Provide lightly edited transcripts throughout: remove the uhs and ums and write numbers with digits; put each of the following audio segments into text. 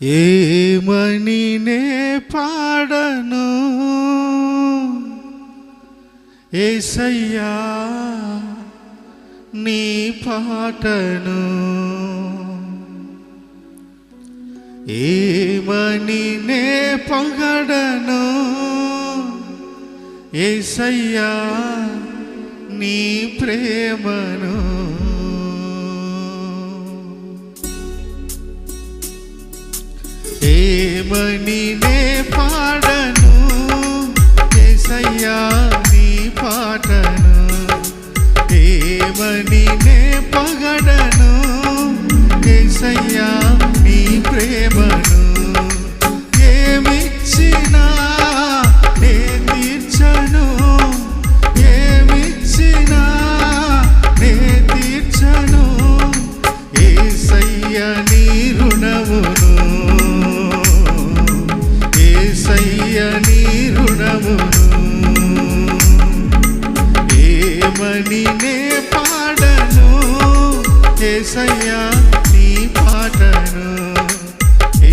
ఏమని నే పాడను యేసయ్యా నీ పాటను, ఏమని నే పొగడను యేసయ్యా నీ ప్రేమను. ఏమని నే పాడను యేసయ్యా నీ పాటను, ఏమని నే పొగడను యేసయ్యా నీ ప్రేమను. ఏమిచ్చినా నే తీర్చను, ఏమిచ్చినా నే తీర్చను యేసయ్యా నీ రుణమును, యేసయ్యా నీ రుణమును. ఏమని నే పాడను యేసయ్యా నీ పాటను,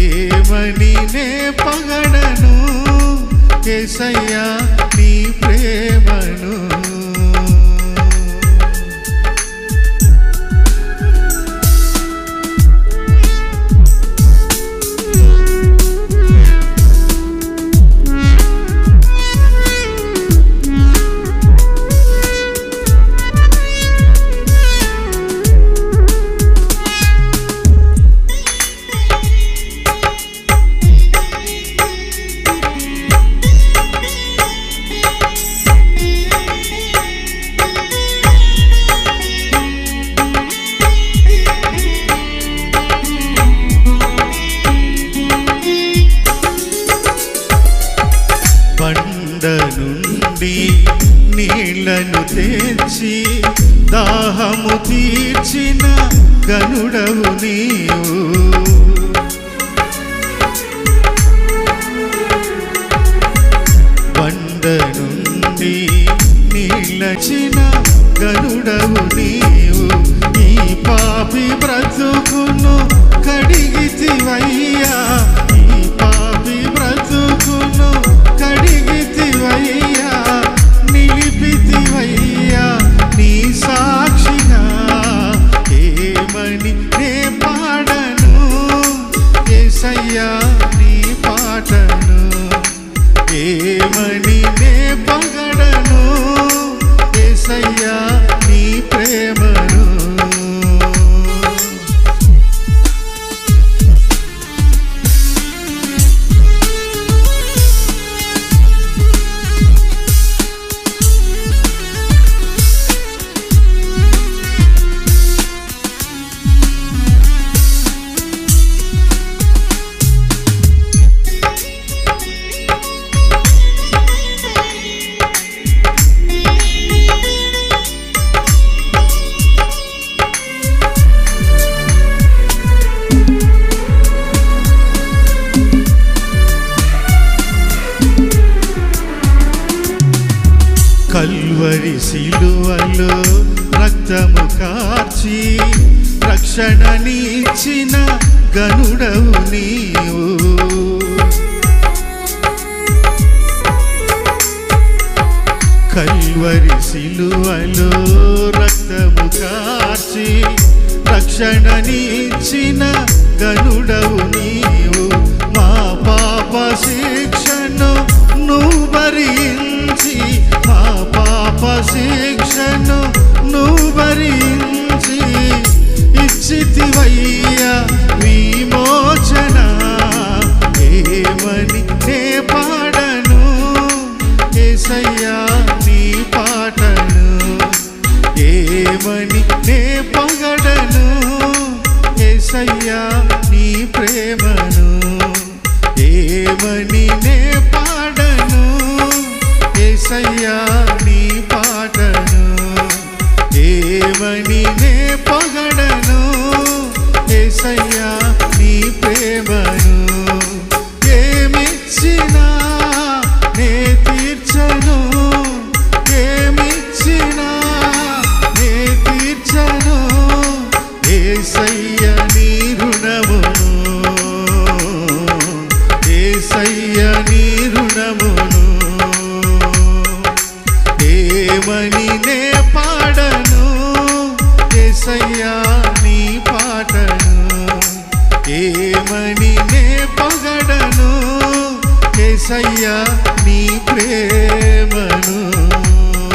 ఏమని నే పొగడను యేసయ్యా నీ ప్రేమను. బండ నుండి నీళ్లను తెచ్చి దాహము తీర్చిన గనుడవు నీవు, బండ నుండి నీళ్ళచిన గనుడవు నీవు. ఈ పాపి బ్రతుకును కడిగితివయ్యా, ఈ పాపి బ్రతుకును కడిగితివయ్యా, నిలిపితివయ్యా నీ సాక్షిగా. ఏమని నే పాడను యేసయ్యా నీ పాటను, ఏమని నే పొగడను యేసయ్యా నీ ప్రేమను. కల్వరి సిలువలో రక్తము కార్చి రక్షణనిచ్చిన గనుడవు నీవు, కల్వరి సిలువలో రక్తము కార్చి రక్షణనిచ్చిన గనుడవు నీవు. మా పాప శిక్షను నువ్వు భరించి, మా పాప శిక్షను నువ్వు భరించి ఇచ్చితివయ్యా విమోచన. ఏమని నే పాడను యేసయ్యా నీ పాటను, ఏమని నే పొగడను యేసయ్యా నీ ప్రేమను. ఏమని నే పాడను యేసయ్యా నీ పాటను, ఏమని నే పొగడను యేసయ్యా నీ ప్రేమను. ఏమిచ్చినా నే తీర్చను, ఏమిచ్చినా నే తీర్చను యేసయ్యా నీ రుణమును, తీరని రుణమును ఏమని నే పాడను యేసయ్యా నీ పాటను ఏమని నే పొగడను యేసయ్యా